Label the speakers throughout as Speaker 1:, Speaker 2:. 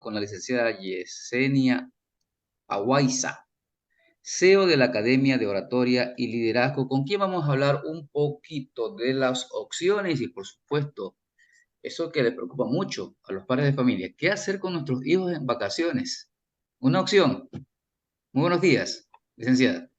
Speaker 1: con la licenciada Yesenia Awaiza, CEO de la Academia de Oratoria y Liderazgo, con quien vamos a hablar un poquito de las opciones y, por supuesto, eso que le preocupa mucho a los padres de familia. ¿Qué hacer con nuestros hijos en vacaciones? Una opción. Muy buenos días, licenciada.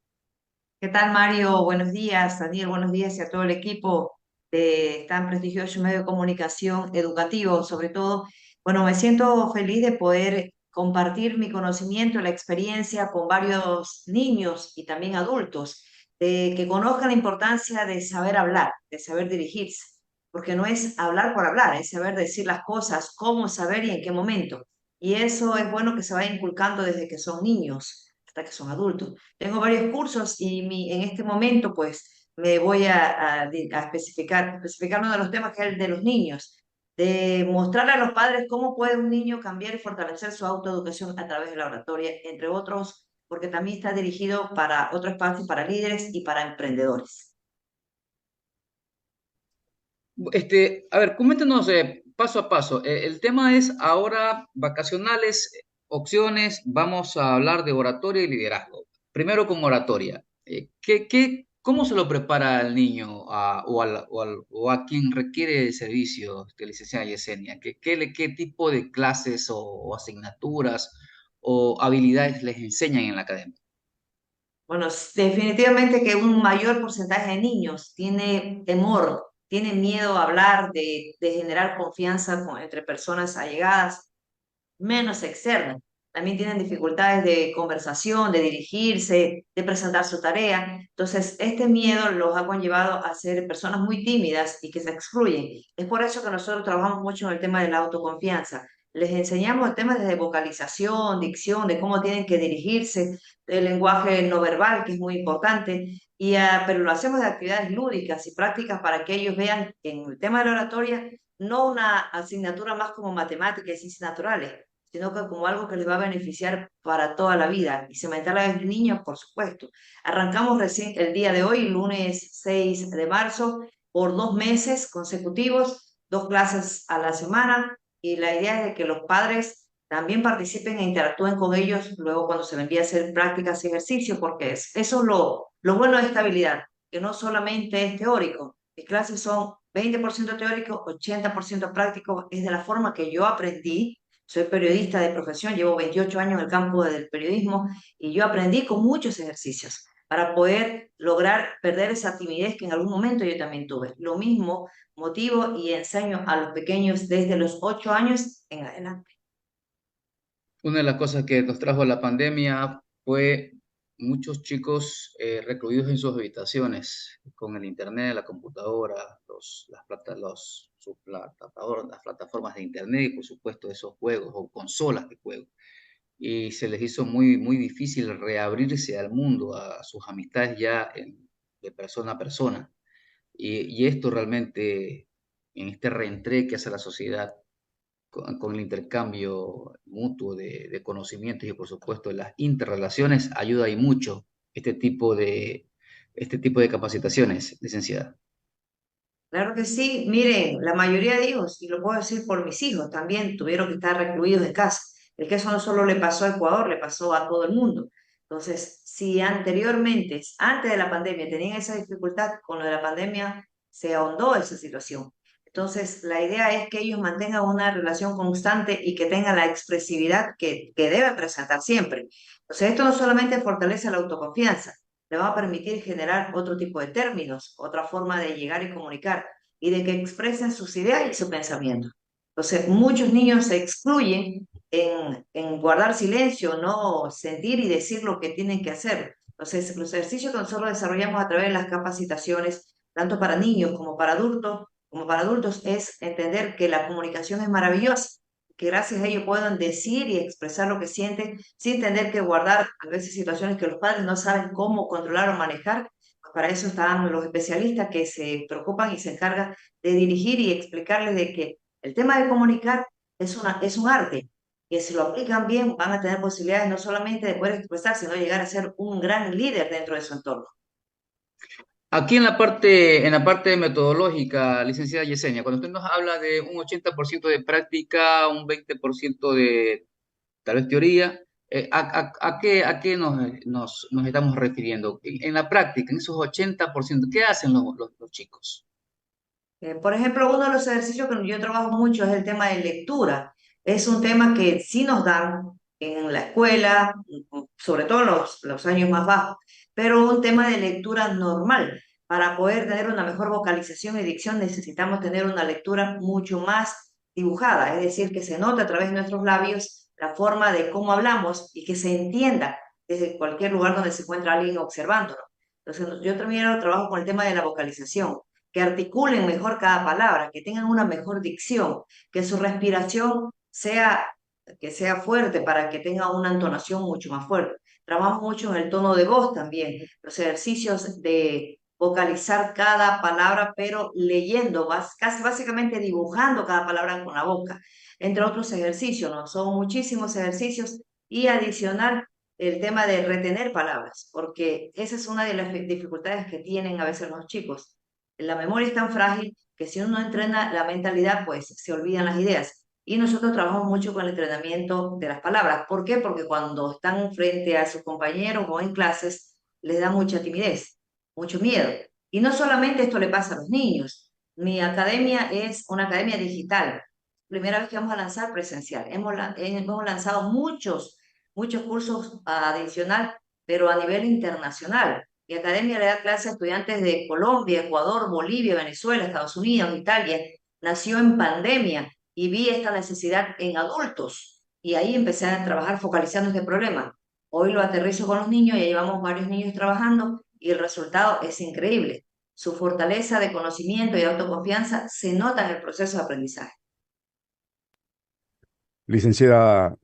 Speaker 2: ¿Qué tal, Mario? Buenos días, Daniel, buenos días y a todo el equipo de tan prestigioso medio de comunicación educativo, sobre todo. Bueno, me siento feliz de poder compartir mi conocimiento, la experiencia con varios niños y también adultos, de que conozcan la importancia de saber hablar, de saber dirigirse, porque no es hablar por hablar, es saber decir las cosas, cómo saber y en qué momento. Y eso es bueno que se vaya inculcando desde que son niños hasta que son adultos. Tengo varios cursos y en este momento pues me voy a especificar uno de los temas que es el de los niños, de mostrarle a los padres cómo puede un niño cambiar y fortalecer su autoeducación a través de la oratoria, entre otros, porque también está dirigido para otro espacio, para líderes y para emprendedores.
Speaker 1: A ver, coméntenos paso a paso. El tema es ahora vacacionales, opciones. Vamos a hablar de oratoria y liderazgo. Primero con oratoria. ¿Cómo se lo prepara al niño o a quien requiere servicios de licenciada Yesenia? ¿Qué tipo de clases o asignaturas o habilidades les enseñan en la academia?
Speaker 2: Bueno, definitivamente que un mayor porcentaje de niños tiene temor, tiene miedo a hablar, de generar confianza entre personas allegadas menos externas. También tienen dificultades de conversación, de dirigirse, de presentar su tarea. Entonces, este miedo los ha conllevado a ser personas muy tímidas y que se excluyen. Es por eso que nosotros trabajamos mucho en el tema de la autoconfianza. Les enseñamos el tema desde vocalización, dicción, de cómo tienen que dirigirse, el lenguaje no verbal, que es muy importante, pero lo hacemos de actividades lúdicas y prácticas para que ellos vean en el tema de la oratoria no una asignatura más como matemáticas y ciencias naturales, sino que como algo que les va a beneficiar para toda la vida y se meter a los niños, por supuesto. Arrancamos recién el día de hoy, lunes 6 de marzo, por 2 meses consecutivos, 2 clases a la semana, y la idea es de que los padres también participen e interactúen con ellos luego cuando se les envía a hacer prácticas y ejercicios, porque eso es lo bueno de esta habilidad, que no solamente es teórico, mis clases son 20% teórico, 80% práctico, es de la forma que yo aprendí. Soy periodista de profesión, llevo 28 años en el campo del periodismo y yo aprendí con muchos ejercicios para poder lograr perder esa timidez que en algún momento yo también tuve. Lo mismo motivo y enseño a los pequeños desde los 8 años en adelante.
Speaker 1: Una de las cosas que nos trajo la pandemia fue muchos chicos recluidos en sus habitaciones con el internet, la computadora, las plataformas de internet y por supuesto esos juegos o consolas de juego. Y se les hizo muy difícil reabrirse al mundo, a sus amistades de persona a persona. Y esto realmente, en este reentré que hace la sociedad, con el intercambio mutuo de conocimientos y por supuesto las interrelaciones, ayuda y mucho este tipo este tipo de capacitaciones, licenciada.
Speaker 2: Claro que sí, miren, la mayoría de hijos, y lo puedo decir por mis hijos, también tuvieron que estar recluidos en casa. El que eso no solo le pasó a Ecuador, le pasó a todo el mundo. Entonces, si anteriormente, antes de la pandemia, tenían esa dificultad, con lo de la pandemia se ahondó esa situación. Entonces, la idea es que ellos mantengan una relación constante y que tengan la expresividad que deben presentar siempre. Entonces, esto no solamente fortalece la autoconfianza, le va a permitir generar otro tipo de términos, otra forma de llegar y comunicar y de que expresen sus ideas y su pensamiento. Entonces, muchos niños se excluyen en guardar silencio, no sentir y decir lo que tienen que hacer. Entonces, los ejercicios que nosotros desarrollamos a través de las capacitaciones, tanto para niños como para adultos, es entender que la comunicación es maravillosa, que gracias a ello puedan decir y expresar lo que sienten sin tener que guardar a veces situaciones que los padres no saben cómo controlar o manejar. Pues para eso están los especialistas que se preocupan y se encargan de dirigir y explicarles de que el tema de comunicar es un arte, que si lo aplican bien van a tener posibilidades no solamente de poder expresar, sino llegar a ser un gran líder dentro de su entorno.
Speaker 1: Aquí en la parte metodológica, licenciada Yesenia, cuando usted nos habla de un 80% de práctica, un 20% tal vez teoría. ¿A qué nos estamos refiriendo? En la práctica, en esos 80%, ¿qué hacen los chicos?
Speaker 2: Por ejemplo, uno de los ejercicios que yo trabajo mucho es el tema de lectura. Es un tema que sí nos dan en la escuela, sobre todo en los años más bajos, pero un tema de lectura normal. Para poder tener una mejor vocalización y dicción necesitamos tener una lectura mucho más dibujada, es decir, que se note a través de nuestros labios la forma de cómo hablamos y que se entienda desde cualquier lugar donde se encuentra alguien observándolo. Entonces, yo también trabajo con el tema de la vocalización, que articulen mejor cada palabra, que tengan una mejor dicción, que su respiración que sea fuerte para que tenga una entonación mucho más fuerte. Trabajamos mucho en el tono de voz también, los ejercicios de vocalizar cada palabra, pero leyendo, casi básicamente dibujando cada palabra con la boca, entre otros ejercicios, ¿no? Son muchísimos ejercicios y adicional el tema de retener palabras, porque esa es una de las dificultades que tienen a veces los chicos. La memoria es tan frágil que si uno no entrena la mentalidad, pues se olvidan las ideas. Y nosotros trabajamos mucho con el entrenamiento de las palabras. ¿Por qué? Porque cuando están frente a sus compañeros o en clases, les da mucha timidez, mucho miedo. Y no solamente esto le pasa a los niños. Mi academia es una academia digital. Primera vez que vamos a lanzar presencial. Hemos lanzado muchos cursos adicional, pero a nivel internacional. Mi academia le da clases a estudiantes de Colombia, Ecuador, Bolivia, Venezuela, Estados Unidos, Italia. Nació en pandemia y vi esta necesidad en adultos y ahí empecé a trabajar focalizando este problema. Hoy lo aterrizo con los niños, ya llevamos varios niños trabajando y el resultado es increíble. Su fortaleza de conocimiento y autoconfianza se nota en el proceso de aprendizaje.
Speaker 3: Licenciada,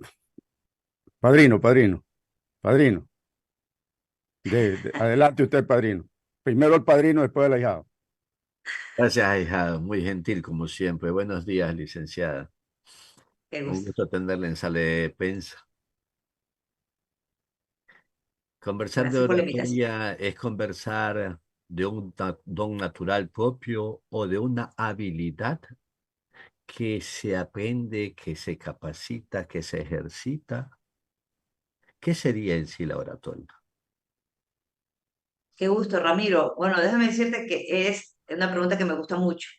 Speaker 3: padrino. Adelante usted, padrino. Primero el padrino, después el ahijado.
Speaker 4: Gracias, ahijado. Muy gentil, como siempre. Buenos días, licenciada.
Speaker 2: Qué
Speaker 4: Un
Speaker 2: gusto.
Speaker 4: gusto atenderle en sala de prensa. Conversar de
Speaker 2: Gracias por la invitación.
Speaker 4: oratoria es conversar de un don natural propio o de una habilidad que se aprende, que se capacita, que se ejercita. ¿Qué sería en sí la oratoria?
Speaker 2: Qué gusto, Ramiro. Bueno, déjame decirte que es una pregunta que me gusta mucho,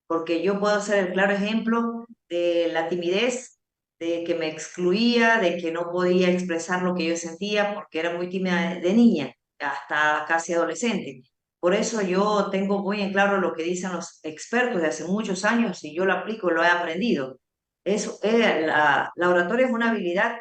Speaker 2: porque yo puedo ser el claro ejemplo de la timidez, de que me excluía, de que no podía expresar lo que yo sentía, porque era muy tímida de niña, hasta casi adolescente. Por eso yo tengo muy en claro lo que dicen los expertos de hace muchos años y yo lo aplico, lo he aprendido. La oratoria es una habilidad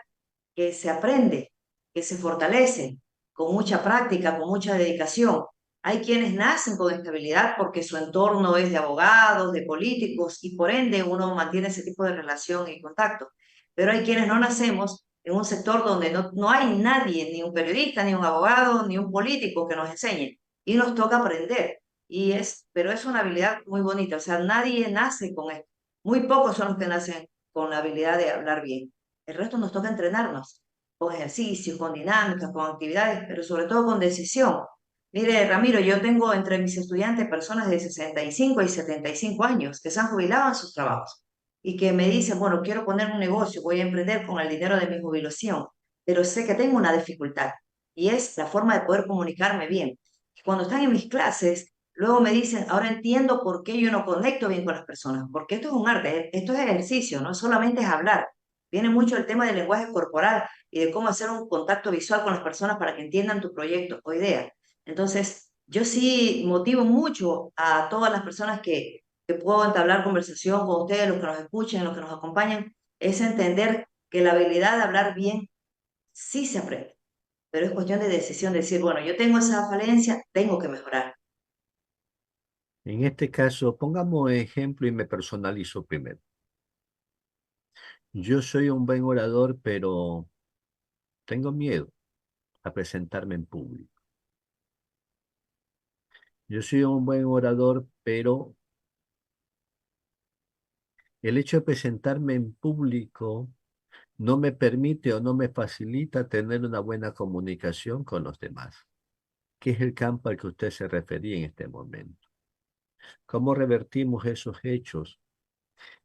Speaker 2: que se aprende, que se fortalece con mucha práctica, con mucha dedicación. Hay quienes nacen con estabilidad porque su entorno es de abogados, de políticos, y por ende uno mantiene ese tipo de relación y contacto. Pero hay quienes no nacemos en un sector donde no hay nadie, ni un periodista, ni un abogado, ni un político que nos enseñe. Y nos toca aprender. Pero es una habilidad muy bonita. O sea, nadie nace con esto. Muy pocos son los que nacen con la habilidad de hablar bien. El resto nos toca entrenarnos con ejercicios, con dinámicas, con actividades, pero sobre todo con decisión. Mire, Ramiro, yo tengo entre mis estudiantes personas de 65 y 75 años que se han jubilado en sus trabajos y que me dicen, bueno, quiero poner un negocio, voy a emprender con el dinero de mi jubilación, pero sé que tengo una dificultad y es la forma de poder comunicarme bien. Cuando están en mis clases, luego me dicen, ahora entiendo por qué yo no conecto bien con las personas, porque esto es un arte, esto es ejercicio, no solamente es hablar. Viene mucho el tema del lenguaje corporal y de cómo hacer un contacto visual con las personas para que entiendan tu proyecto o idea. Entonces, yo sí motivo mucho a todas las personas que puedo entablar conversación con ustedes, los que nos escuchen, los que nos acompañan, es entender que la habilidad de hablar bien sí se aprende, pero es cuestión de decisión, de decir, bueno, yo tengo esa falencia, tengo que mejorar.
Speaker 4: En este caso, pongamos ejemplo y me personalizo primero. Yo soy un buen orador, pero tengo miedo a presentarme en público. Yo soy un buen orador, pero el hecho de presentarme en público no me permite o no me facilita tener una buena comunicación con los demás, que es el campo al que usted se refería en este momento. ¿Cómo revertimos esos hechos?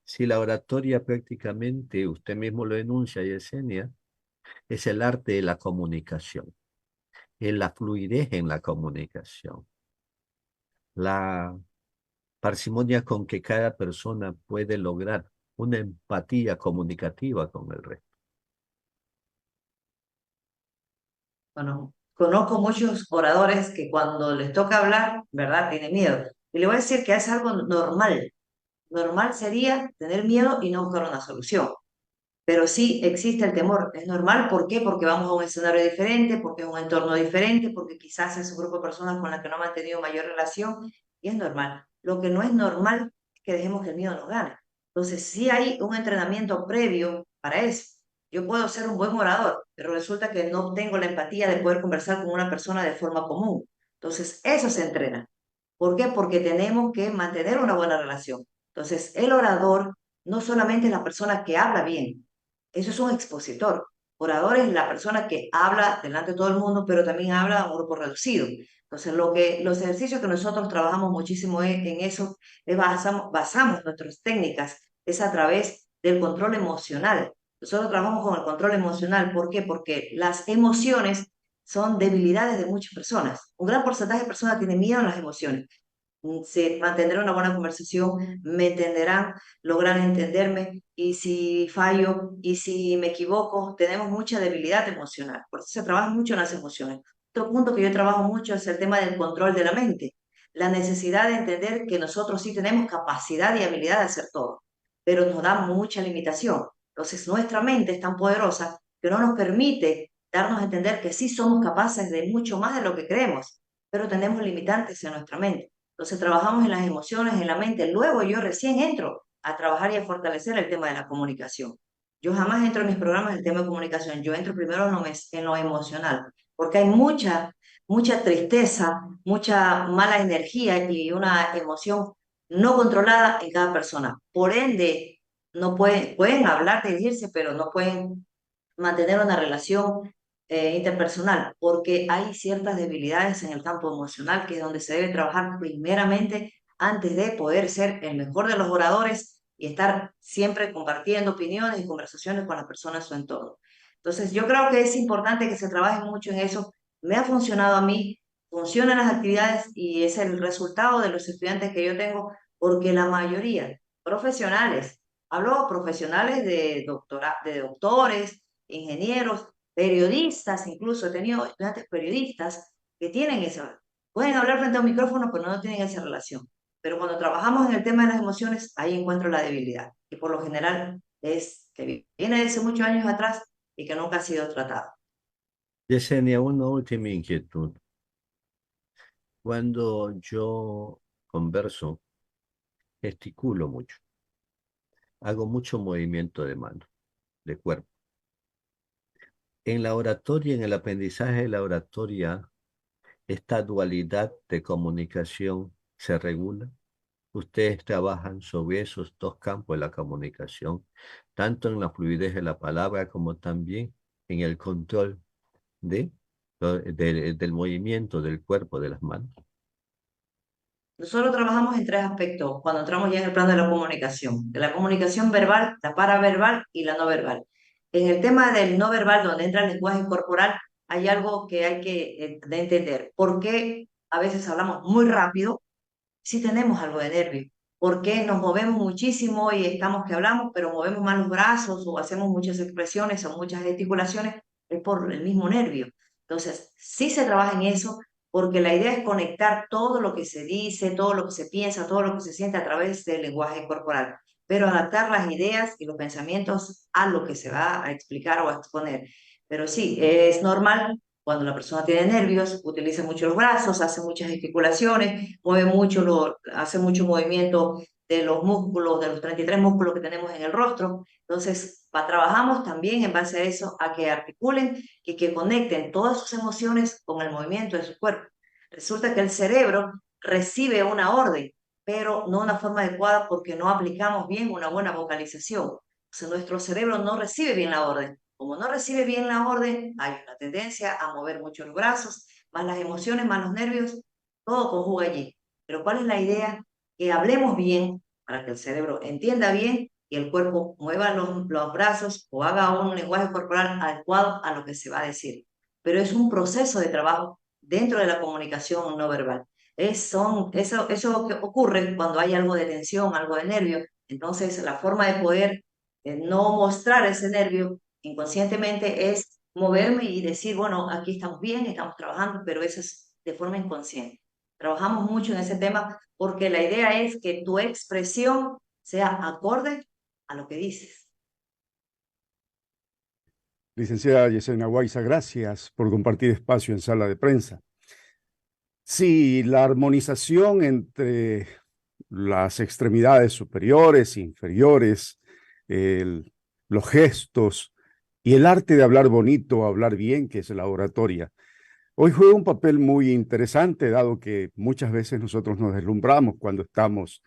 Speaker 4: Si la oratoria prácticamente, usted mismo lo enuncia, Yesenia, es el arte de la comunicación, es la fluidez en la comunicación, la parsimonia con que cada persona puede lograr una empatía comunicativa con el resto.
Speaker 2: Bueno, conozco muchos oradores que cuando les toca hablar, ¿verdad? Tienen miedo. Y le voy a decir que es algo normal. Normal sería tener miedo y no buscar una solución. Pero sí existe el temor. Es normal. ¿Por qué? Porque vamos a un escenario diferente, porque es un entorno diferente, porque quizás es un grupo de personas con las que no hemos tenido mayor relación. Y es normal. Lo que no es normal es que dejemos que el miedo nos gane. Entonces, sí hay un entrenamiento previo para eso. Yo puedo ser un buen orador, pero resulta que no tengo la empatía de poder conversar con una persona de forma común. Entonces, eso se entrena. ¿Por qué? Porque tenemos que mantener una buena relación. Entonces, el orador no solamente es la persona que habla bien, eso es un expositor. Orador es la persona que habla delante de todo el mundo, pero también habla a un grupo reducido. Entonces, los ejercicios que nosotros trabajamos muchísimo en eso, basamos nuestras técnicas, es a través del control emocional. Nosotros trabajamos con el control emocional. ¿Por qué? Porque las emociones son debilidades de muchas personas. Un gran porcentaje de personas tiene miedo a las emociones. Se mantendrá una buena conversación, me entenderán, logran entenderme, y si fallo y si me equivoco, tenemos mucha debilidad emocional, por eso se trabaja mucho en las emociones. Otro punto que yo trabajo mucho es el tema del control de la mente, la necesidad de entender que nosotros sí tenemos capacidad y habilidad de hacer todo, pero nos da mucha limitación. Entonces nuestra mente es tan poderosa que no nos permite darnos a entender que sí somos capaces de mucho más de lo que creemos, pero tenemos limitantes en nuestra mente. Entonces trabajamos en las emociones, en la mente. Luego yo recién entro a trabajar y a fortalecer el tema de la comunicación. Yo jamás entro en mis programas en el tema de comunicación. Yo entro primero en lo emocional, porque hay mucha tristeza, mucha mala energía y una emoción no controlada en cada persona. Por ende, no pueden hablar, dirigirse, pero no pueden mantener una relación interpersonal, porque hay ciertas debilidades en el campo emocional que es donde se debe trabajar primeramente antes de poder ser el mejor de los oradores y estar siempre compartiendo opiniones y conversaciones con las personas de su entorno. Entonces, yo creo que es importante que se trabaje mucho en eso. Me ha funcionado a mí, funcionan las actividades y es el resultado de los estudiantes que yo tengo, porque la mayoría, profesionales, hablo profesionales de doctores, ingenieros, periodistas, incluso he tenido estudiantes periodistas que tienen esa, pueden hablar frente a un micrófono, pero no tienen esa relación. Pero cuando trabajamos en el tema de las emociones, ahí encuentro la debilidad, y por lo general es que viene de hace muchos años atrás y que nunca ha sido tratado.
Speaker 4: Yesenia, una última inquietud. Cuando yo converso, gesticulo mucho, hago mucho movimiento de mano, de cuerpo. En la oratoria, en el aprendizaje de la oratoria, esta dualidad de comunicación se regula. Ustedes trabajan sobre esos dos campos de la comunicación, tanto en la fluidez de la palabra como también en el control del movimiento del cuerpo, de las manos.
Speaker 2: Nosotros trabajamos en tres aspectos cuando entramos ya en el plano de la comunicación verbal, la paraverbal y la no verbal. En el tema del no verbal, donde entra el lenguaje corporal, hay algo que hay que de entender. ¿Por qué a veces hablamos muy rápido si tenemos algo de nervio? ¿Por qué nos movemos muchísimo y estamos que hablamos, pero movemos más los brazos o hacemos muchas expresiones o muchas gesticulaciones? Es por el mismo nervio. Entonces, sí se trabaja en eso, porque la idea es conectar todo lo que se dice, todo lo que se piensa, todo lo que se siente a través del lenguaje corporal, pero adaptar las ideas y los pensamientos a lo que se va a explicar o a exponer. Pero sí, es normal cuando la persona tiene nervios, utiliza mucho los brazos, hace muchas gesticulaciones, hace mucho movimiento de los músculos, de los 33 músculos que tenemos en el rostro. Entonces, trabajamos también en base a eso, a que articulen y que conecten todas sus emociones con el movimiento de su cuerpo. Resulta que el cerebro recibe una orden, pero no de una forma adecuada porque no aplicamos bien una buena vocalización. O sea, nuestro cerebro no recibe bien la orden. Como no recibe bien la orden, hay una tendencia a mover mucho los brazos, más las emociones, más los nervios, todo conjuga allí. Pero ¿cuál es la idea? Que hablemos bien para que el cerebro entienda bien y el cuerpo mueva los brazos o haga un lenguaje corporal adecuado a lo que se va a decir. Pero es un proceso de trabajo dentro de la comunicación no verbal. Eso que ocurre cuando hay algo de tensión, algo de nervio. Entonces, la forma de poder no mostrar ese nervio inconscientemente es moverme y decir, bueno, aquí estamos bien, estamos trabajando, pero eso es de forma inconsciente. Trabajamos mucho en ese tema porque la idea es que tu expresión sea acorde a lo que dices.
Speaker 3: Licenciada Yesenia Guaiza, gracias por compartir espacio en sala de prensa. Sí, la armonización entre las extremidades superiores, inferiores, los gestos y el arte de hablar bonito, hablar bien, que es la oratoria. Hoy juega un papel muy interesante, dado que muchas veces nosotros nos deslumbramos cuando estamos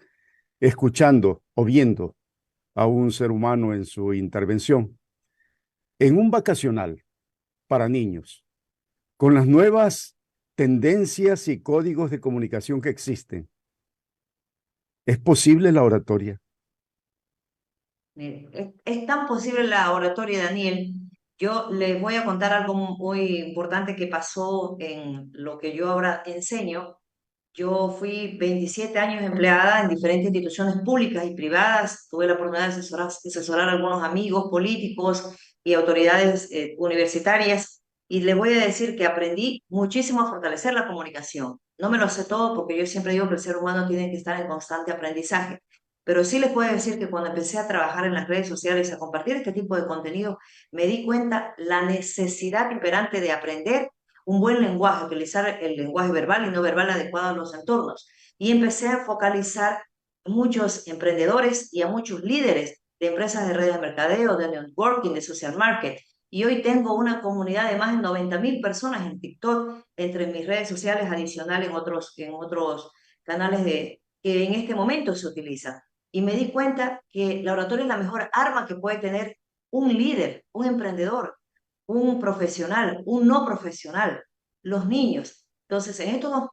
Speaker 3: escuchando o viendo a un ser humano en su intervención. En un vacacional para niños, con las nuevas tendencias y códigos de comunicación que existen, ¿es posible la oratoria?
Speaker 2: Mire, es tan posible la oratoria, Daniel. Yo les voy a contar algo muy importante que pasó en lo que yo ahora enseño. Yo fui 27 años empleada en diferentes instituciones públicas y privadas. Tuve la oportunidad de asesorar a algunos amigos políticos y autoridades universitarias. Y les voy a decir que aprendí muchísimo a fortalecer la comunicación. No me lo sé todo porque yo siempre digo que el ser humano tiene que estar en constante aprendizaje. Pero sí les puedo decir que cuando empecé a trabajar en las redes sociales, a compartir este tipo de contenido, me di cuenta la necesidad imperante de aprender un buen lenguaje, utilizar el lenguaje verbal y no verbal adecuado a los entornos. Y empecé a focalizar a muchos emprendedores y a muchos líderes de empresas de redes de mercadeo, de networking, de social market. Y hoy tengo una comunidad de más de 90.000 personas en TikTok, entre mis redes sociales adicionales en otros canales que en este momento se utilizan. Y me di cuenta que la oratoria es la mejor arma que puede tener un líder, un emprendedor, un profesional, un no profesional, los niños. Entonces, en estos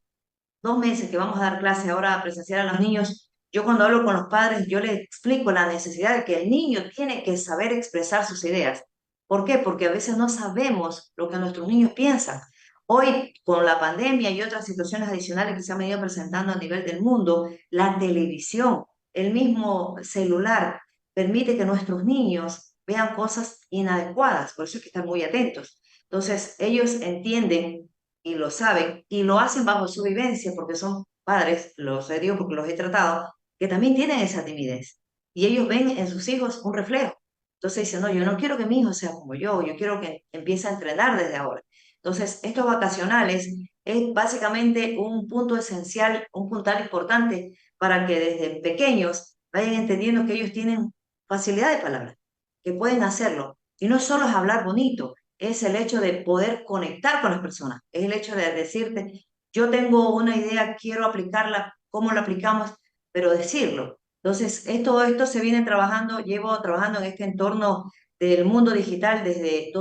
Speaker 2: 2 meses que vamos a dar clase ahora presencial a los niños, yo cuando hablo con los padres, yo les explico la necesidad de que el niño tiene que saber expresar sus ideas. ¿Por qué? Porque a veces no sabemos lo que nuestros niños piensan. Hoy, con la pandemia y otras situaciones adicionales que se han venido presentando a nivel del mundo, la televisión, el mismo celular, permite que nuestros niños vean cosas inadecuadas, por eso hay que estar muy atentos. Entonces, ellos entienden y lo saben y lo hacen bajo su vivencia porque son padres, los he dicho porque los he tratado, que también tienen esa timidez y ellos ven en sus hijos un reflejo. Entonces dicen, no, yo no quiero que mi hijo sea como yo quiero que empiece a entrenar desde ahora. Entonces, estos vacacionales es básicamente un punto esencial, un puntal importante para que desde pequeños vayan entendiendo que ellos tienen facilidad de palabra, que pueden hacerlo. Y no solo es hablar bonito, es el hecho de poder conectar con las personas, es el hecho de decirte, yo tengo una idea, quiero aplicarla, ¿cómo la aplicamos? Pero decirlo. Entonces, esto se viene trabajando, llevo trabajando en este entorno del mundo digital desde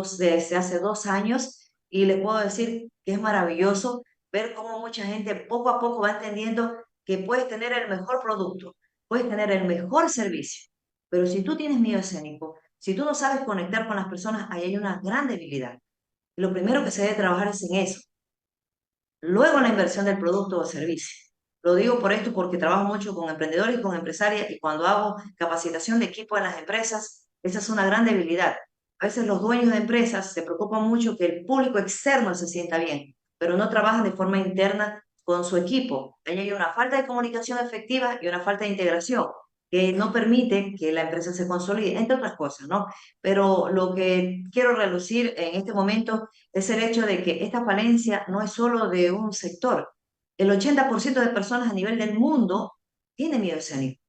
Speaker 2: hace 2 años y les puedo decir que es maravilloso ver cómo mucha gente poco a poco va entendiendo que puedes tener el mejor producto, puedes tener el mejor servicio, pero si tú tienes miedo escénico, si tú no sabes conectar con las personas, ahí hay una gran debilidad. Y lo primero que se debe trabajar es en eso. Luego la inversión del producto o servicio. Lo digo por esto porque trabajo mucho con emprendedores y con empresarias y cuando hago capacitación de equipo en las empresas, esa es una gran debilidad. A veces los dueños de empresas se preocupan mucho que el público externo se sienta bien, pero no trabajan de forma interna con su equipo. Ahí hay una falta de comunicación efectiva y una falta de integración que no permite que la empresa se consolide, entre otras cosas, ¿no? Pero lo que quiero relucir en este momento es el hecho de que esta falencia no es solo de un sector. El 80% de personas a nivel del mundo tiene miedo escénico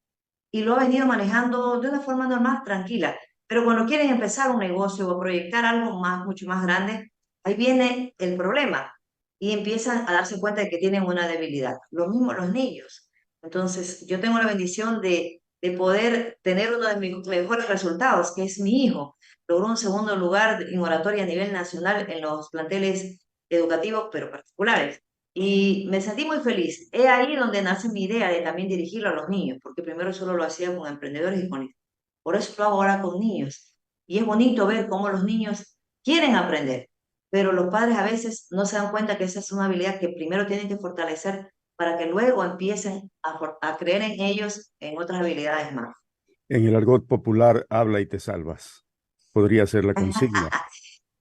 Speaker 2: y lo ha venido manejando de una forma normal, tranquila. Pero cuando quieren empezar un negocio o proyectar algo más, mucho más grande, ahí viene el problema y empiezan a darse cuenta de que tienen una debilidad. Lo mismo los niños. Entonces, yo tengo la bendición de poder tener uno de mis mejores resultados, que es mi hijo. Logró un segundo lugar en oratoria a nivel nacional en los planteles educativos, pero particulares. Y me sentí muy feliz. Es ahí donde nace mi idea de también dirigirlo a los niños, porque primero solo lo hacía con emprendedores y con Por eso lo hago ahora con niños. Y es bonito ver cómo los niños quieren aprender, pero los padres a veces no se dan cuenta que esa es una habilidad que primero tienen que fortalecer para que luego empiecen a creer en ellos en otras habilidades más.
Speaker 3: En el argot popular, habla y te salvas. Podría ser la consigna.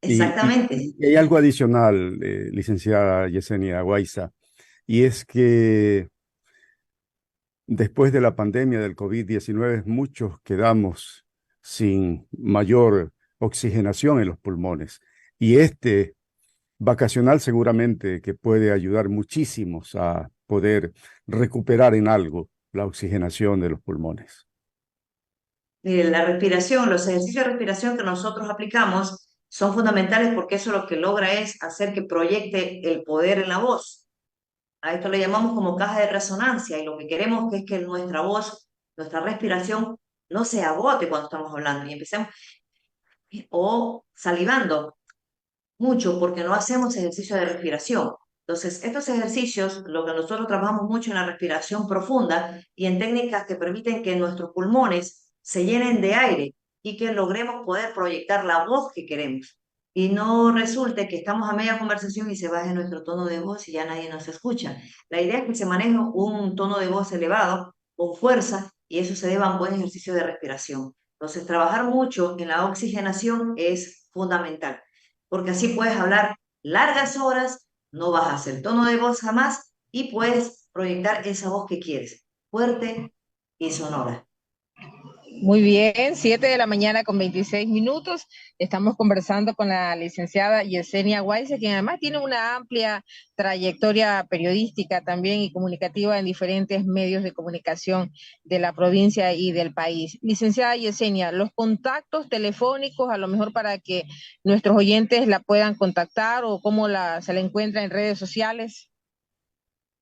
Speaker 2: Exactamente.
Speaker 3: Y hay algo adicional, licenciada Yesenia Guaiza, y es que después de la pandemia del COVID-19, muchos quedamos sin mayor oxigenación en los pulmones. Y este vacacional seguramente que puede ayudar muchísimos a poder recuperar en algo la oxigenación de los pulmones.
Speaker 2: La respiración, los ejercicios de respiración que nosotros aplicamos son fundamentales porque eso lo que logra es hacer que proyecte el poder en la voz. A esto le llamamos como caja de resonancia y lo que queremos es que nuestra voz, nuestra respiración no se agote cuando estamos hablando y empecemos o salivando mucho porque no hacemos ejercicio de respiración. Entonces, estos ejercicios, lo que nosotros trabajamos mucho en la respiración profunda y en técnicas que permiten que nuestros pulmones se llenen de aire y que logremos poder proyectar la voz que queremos. Y no resulte que estamos a media conversación y se baje nuestro tono de voz y ya nadie nos escucha. La idea es que se maneje un tono de voz elevado, con fuerza, y eso se deba a un buen ejercicio de respiración. Entonces, trabajar mucho en la oxigenación es fundamental porque así puedes hablar largas horas, no bajas el tono de voz jamás y puedes proyectar esa voz que quieres, fuerte y sonora.
Speaker 5: Muy bien, 7 de la mañana con 26 minutos. Estamos conversando con la licenciada Yesenia Guaiza, quien además tiene una amplia trayectoria periodística también y comunicativa en diferentes medios de comunicación de la provincia y del país. Licenciada Yesenia, los contactos telefónicos, a lo mejor para que nuestros oyentes la puedan contactar o cómo se la encuentra en redes sociales.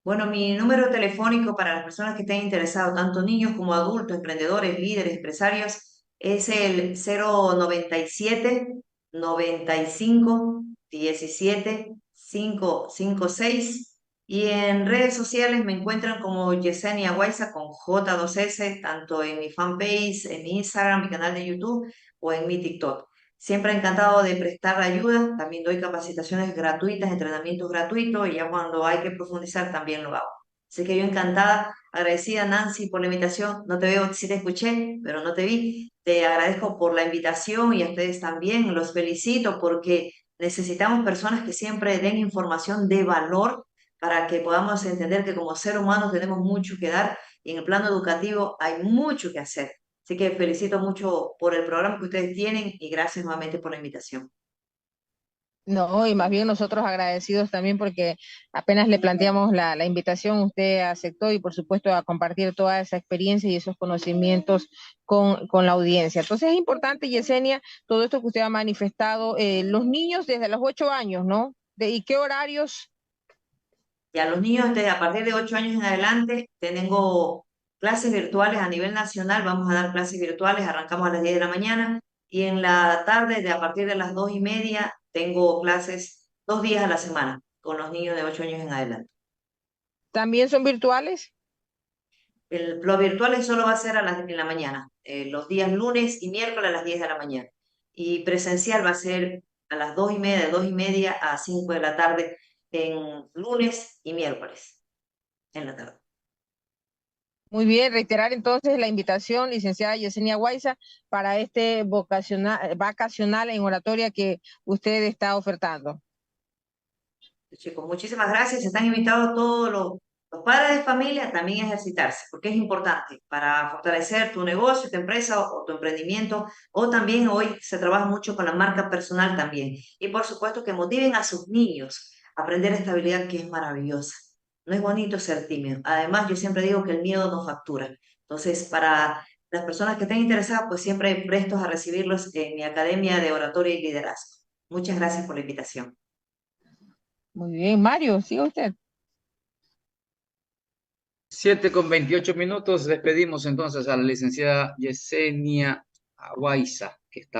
Speaker 2: Bueno, mi número telefónico para las personas que estén interesados, tanto niños como adultos, emprendedores, líderes, empresarios, es el 097 95 17 556 y en redes sociales me encuentran como Yesenia Guaiza con J2S, tanto en mi fanpage, en mi Instagram, mi canal de YouTube o en mi TikTok. Siempre encantado de prestar ayuda, también doy capacitaciones gratuitas, entrenamientos gratuitos y ya cuando hay que profundizar también lo hago. Así que yo encantada, agradecida Nancy por la invitación. No te veo, sí te escuché, pero no te vi. Te agradezco por la invitación y a ustedes también. Los felicito porque necesitamos personas que siempre den información de valor para que podamos entender que como ser humanos tenemos mucho que dar y en el plano educativo hay mucho que hacer. Así que felicito mucho por el programa que ustedes tienen y gracias nuevamente por la invitación.
Speaker 5: No, y más bien nosotros agradecidos también porque apenas le planteamos la invitación, usted aceptó y por supuesto a compartir toda esa experiencia y esos conocimientos con la audiencia. Entonces es importante, Yesenia, todo esto que usted ha manifestado, los niños desde los 8 años, ¿no? ¿Y qué horarios?
Speaker 2: Y a los niños a partir de 8 años en adelante tengo clases virtuales a nivel nacional, vamos a dar clases virtuales, arrancamos a las 10 de la mañana y en la tarde a partir de las 2:30 tengo clases 2 días a la semana con los niños de 8 años en adelante.
Speaker 5: ¿También son virtuales?
Speaker 2: Lo virtual solo va a ser en la mañana, los días lunes y miércoles a las 10 de la mañana. Y presencial va a ser a las 2:30, de 2:30 a 5 de la tarde en lunes y miércoles en la tarde.
Speaker 5: Muy bien, reiterar entonces la invitación, licenciada Yesenia Guaiza, para este vacacional en oratoria que usted está ofertando.
Speaker 2: Chicos, muchísimas gracias. Están invitados todos los padres de familia también a ejercitarse, porque es importante para fortalecer tu negocio, tu empresa o tu emprendimiento. O también hoy se trabaja mucho con la marca personal también. Y por supuesto que motiven a sus niños a aprender esta habilidad que es maravillosa. No es bonito ser tímido. Además, yo siempre digo que el miedo no factura. Entonces, para las personas que estén interesadas, pues siempre prestos a recibirlos en mi Academia de Oratoria y Liderazgo. Muchas gracias por la invitación.
Speaker 5: Muy bien, Mario, siga usted.
Speaker 1: 7:28 minutos, despedimos entonces a la licenciada Yesenia Guaiza, que estaba